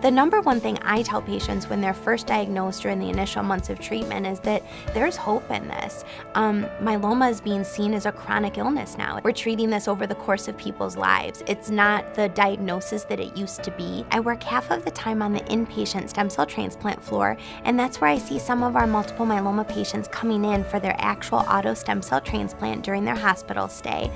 The number one thing I tell patients when they're first diagnosed or in the initial months of treatment is that there's hope in this. Myeloma is being seen as a chronic illness now. We're treating this over the course of people's lives. It's not the diagnosis that it used to be. I work half of the time on the inpatient stem cell transplant floor, and that's where I see some of our multiple myeloma patients coming in for their actual auto stem cell transplant during their hospital stay.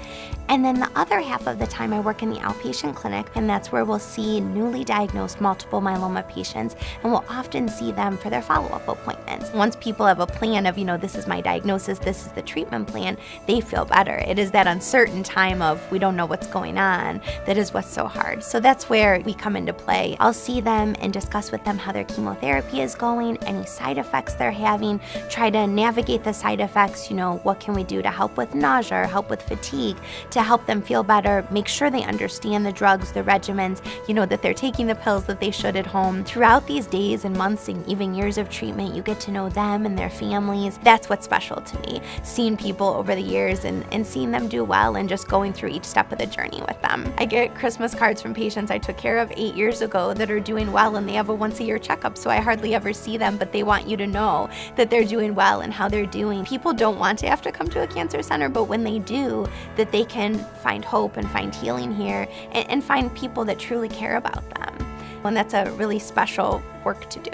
And then the other half of the time I work in the outpatient clinic, and that's where we'll see newly diagnosed multiple myeloma patients, and we'll often see them for their follow-up appointments. Once people have a plan of, this is my diagnosis, this is the treatment plan, they feel better. It is that uncertain time of we don't know what's going on that is what's so hard. So that's where we come into play. I'll see them and discuss with them how their chemotherapy is going, any side effects they're having, try to navigate the side effects, what can we do to help with nausea or help with fatigue, to help them feel better, make sure they understand the drugs, the regimens, that they're taking the pills that they should at home. Throughout these days and months and even years of treatment, you get to know them and their families. That's what's special to me, seeing people over the years and seeing them do well and just going through each step of the journey with them. I get Christmas cards from patients I took care of 8 years ago that are doing well, and they have a once-a-year checkup, so I hardly ever see them, but they want you to know that they're doing well and how they're doing. People don't want to have to come to a cancer center, but when they do, that they can find hope and find healing here and find people that truly care about them. And that's a really special work to do.